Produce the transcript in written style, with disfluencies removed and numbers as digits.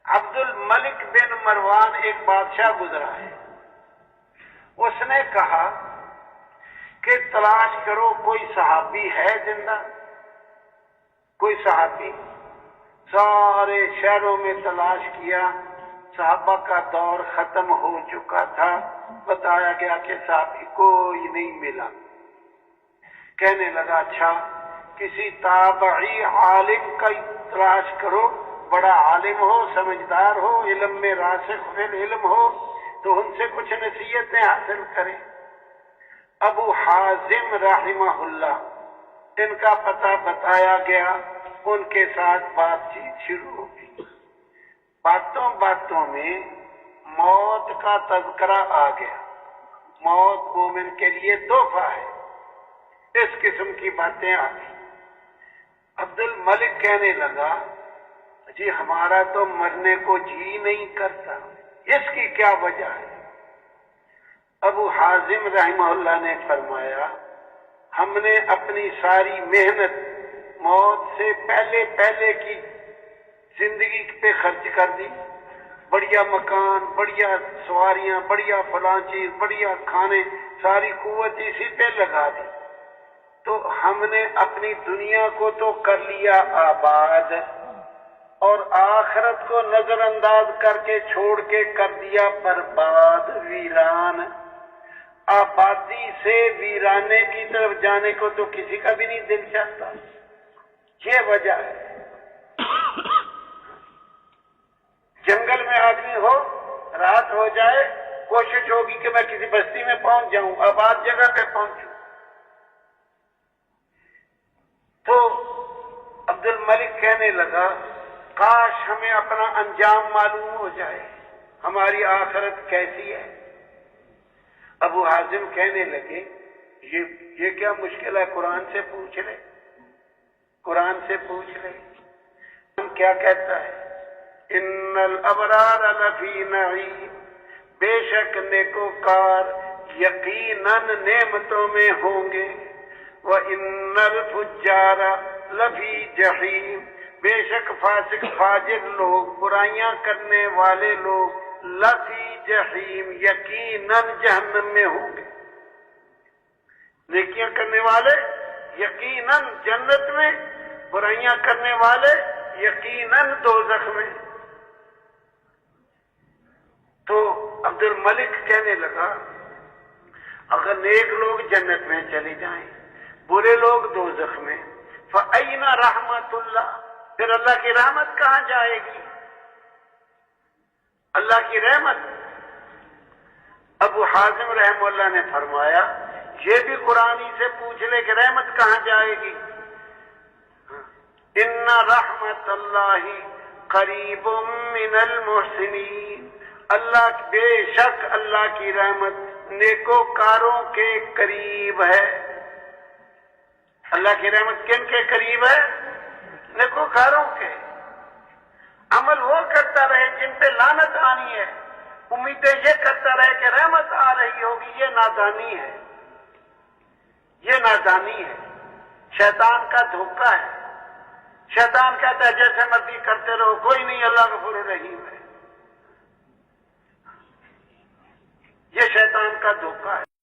عبد الملک بن مروان ایک بادشاہ گزرا ہے، اس نے کہا کہ تلاش کرو کوئی صحابی ہے زندہ، کوئی صحابی۔ سارے شہروں میں تلاش کیا، صحابہ کا دور ختم ہو چکا تھا، بتایا گیا کہ صحابی کوئی نہیں ملا۔ کہنے لگا اچھا کسی تابعی عالم کا تلاش کرو، بڑا عالم ہو، سمجھدار ہو، علم میں راسخ فی العلم ہو، تو ان سے کچھ نصیحتیں حاصل کریں۔ ابو حازم رحمہ اللہ، ان کا پتہ بتایا گیا، ان کے ساتھ بات چیت شروع ہو گئی۔ باتوں باتوں میں موت کا تذکرہ آ گیا، موت مومن کے لیے تحفہ ہے، اس قسم کی باتیں آ گئی۔ عبد الملک کہنے لگا جی ہمارا تو مرنے کو جی نہیں کرتا، اس کی کیا وجہ ہے؟ ابو حازم رحمہ اللہ نے فرمایا ہم نے اپنی ساری محنت موت سے پہلے کی زندگی پہ خرچ کر دی، بڑھیا مکان، بڑھیا سواریاں، بڑھیا فلاں چیز، بڑھیا کھانے، ساری قوت اسی پہ لگا دی، تو ہم نے اپنی دنیا کو تو کر لیا آباد، اور آخرت کو نظر انداز کر کے چھوڑ کے کر دیا برباد، ویران۔ آبادی سے ویرانے کی طرف جانے کو تو کسی کا بھی نہیں دل چاہتا، یہ وجہ ہے۔ جنگل میں آدمی ہو، رات ہو جائے، کوشش ہوگی کہ میں کسی بستی میں پہنچ جاؤں، آباد جگہ پہ پہنچوں۔ تو عبد الملک کہنے لگا کاش ہمیں اپنا انجام معلوم ہو جائے، ہماری آخرت کیسی ہے۔ ابو حازم کہنے لگے یہ کیا مشکل ہے، قرآن سے پوچھ لے، قرآن سے پوچھ لے۔ کیا کہتا ہے؟ ان الابرار لفی نعیم، بے شک نیکوکار یقیناً نعمتوں میں ہوں گے، وان الفجار لفی جحیم، بے شک فاسق فاجر لوگ، برائیاں کرنے والے لوگ، لفی جحیم یقیناً جہنم میں ہوں گے۔ نیکیاں کرنے والے یقیناً جنت میں، برائیاں کرنے والے یقیناً دوزخ میں۔ تو عبد الملک کہنے لگا اگر نیک لوگ جنت میں چلے جائیں، برے لوگ دوزخ میں، فأین رحمت اللہ، پھر اللہ کی رحمت کہاں جائے گی؟ اللہ کی رحمت۔ ابو حازم رحمہ اللہ نے فرمایا یہ بھی قرآن ہی سے پوچھ لے کہ رحمت کہاں جائے گی؟ ان رحمت اللہ قریب من المحسنین، اللہ بے شک اللہ کی رحمت نیکوکاروں کے قریب ہے۔ اللہ کی رحمت کن کے قریب ہے؟ نیکوکاروں کے۔ عمل وہ کرتا رہے جن پہ لعنت آنی ہے، امیدیں یہ کرتا رہے کہ رحمت آ رہی ہوگی، یہ نادانی ہے، یہ نادانی ہے، شیطان کا دھوکہ ہے۔ شیطان کہتا ہے جیسے مرضی کرتے رہو، کوئی نہیں، اللہ غفور الرحیم ہے۔ یہ شیطان کا دھوکہ ہے۔